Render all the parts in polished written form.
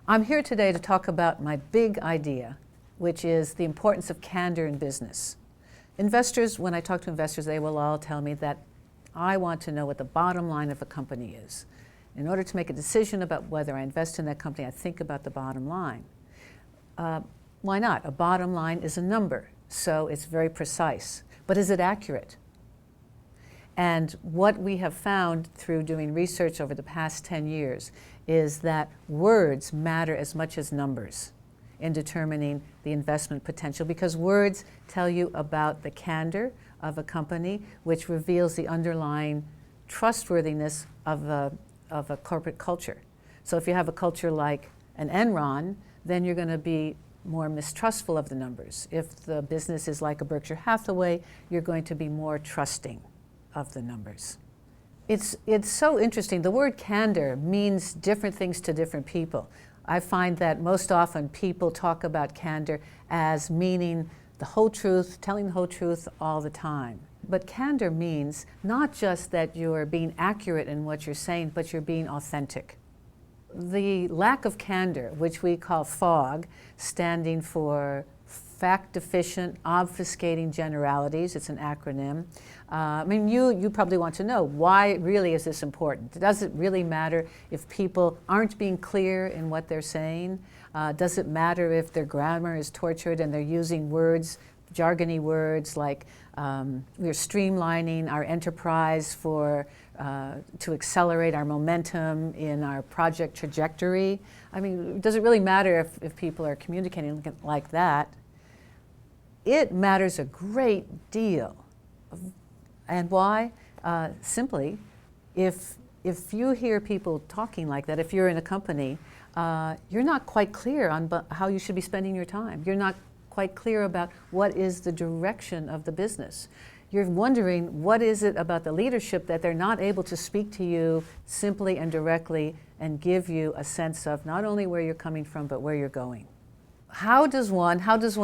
I'm here today to talk about my big idea, which is the importance of candor in business. Investors, when I talk to investors, they will all tell me that I want to know what the bottom line of a company is. In order to make a decision about whether I invest in that company, I think about the bottom line. Why not? A bottom line is a number, so it's very precise. But is it accurate? And what we have found through doing research over the past 10 years is that words matter as much as numbers in determining the investment potential, because words tell you about the candor of a company, which reveals the underlying trustworthiness of a corporate culture. So if you have a culture like an Enron, then you're going to be more mistrustful of the numbers. If the business is like a Berkshire Hathaway, you're going to be more trusting of the numbers. It's so interesting. The word candor means different things to different people. I find that most often people talk about candor as meaning the whole truth, telling the whole truth all the time. But candor means not just that you're being accurate in what you're saying, but you're being authentic. The lack of candor, which we call FOG, standing for fact-deficient, obfuscating generalities, it's an acronym. You probably want to know, why really is this important? Does it really matter if people aren't being clear in what they're saying? Does it matter if their grammar is tortured and they're using words, jargony words like we're streamlining our enterprise to accelerate our momentum in our project trajectory? Does it really matter if people are communicating like that? It matters a great deal. And why? Simply, if you hear people talking like that, if you're in a company, you're not quite clear on how you should be spending your time. You're not quite clear about what is the direction of the business. You're wondering, what is it about the leadership that they're not able to speak to you simply and directly and give you a sense of not only where you're coming from, but where you're going. How does one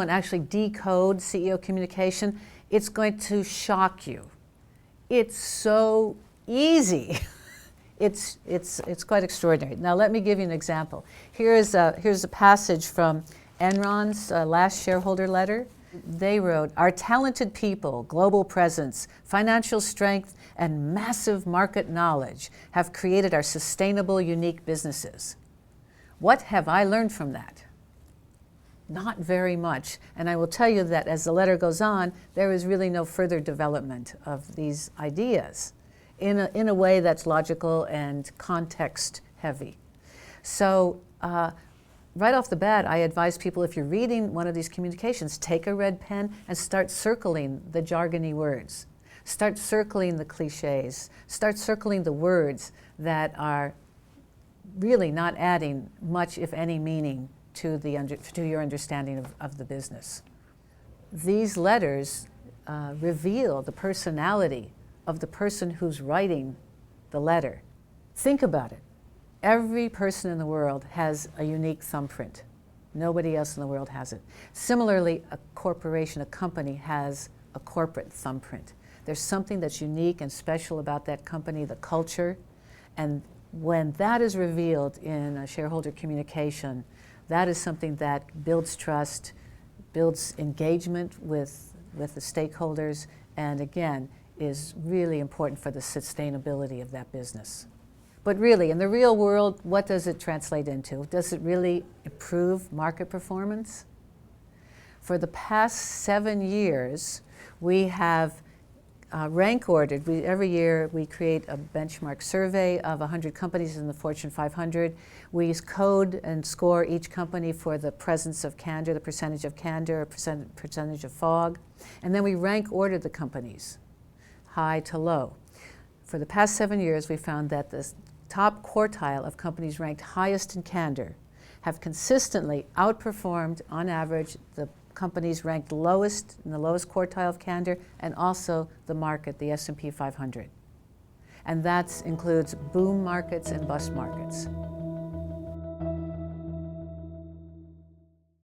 actually decode CEO communication? It's going to shock you. It's so easy. It's quite extraordinary. Now let me give you an example. Here's a passage from Enron's last shareholder letter. They wrote, "Our talented people, global presence, financial strength, and massive market knowledge have created our sustainable, unique businesses." What have I learned from that? Not very much. And I will tell you that as the letter goes on, there is really no further development of these ideas in a way that's logical and context heavy. So right off the bat, I advise people, if you're reading one of these communications, take a red pen and start circling the jargony words. Start circling the cliches. Start circling the words that are really not adding much, if any, meaning to your understanding of the business. These letters reveal the personality of the person who's writing the letter. Think about it. Every person in the world has a unique thumbprint. Nobody else in the world has it. Similarly, a corporation, a company, has a corporate thumbprint. There's something that's unique and special about that company, the culture, and when that is revealed in a shareholder communication, that is something that builds trust, builds engagement with the stakeholders, and again, is really important for the sustainability of that business. But really, in the real world, what does it translate into? Does it really improve market performance? For the past 7 years, we have rank ordered. Every year we create a benchmark survey of 100 companies in the Fortune 500. We code and score each company for the presence of candor, the percentage of candor, percentage of fog. And then we rank order the companies, high to low. For the past 7 years, we found that the top quartile of companies ranked highest in candor have consistently outperformed, on average, the companies ranked lowest in the lowest quartile of candor, and also the market, the S&P 500. And that includes boom markets and bust markets.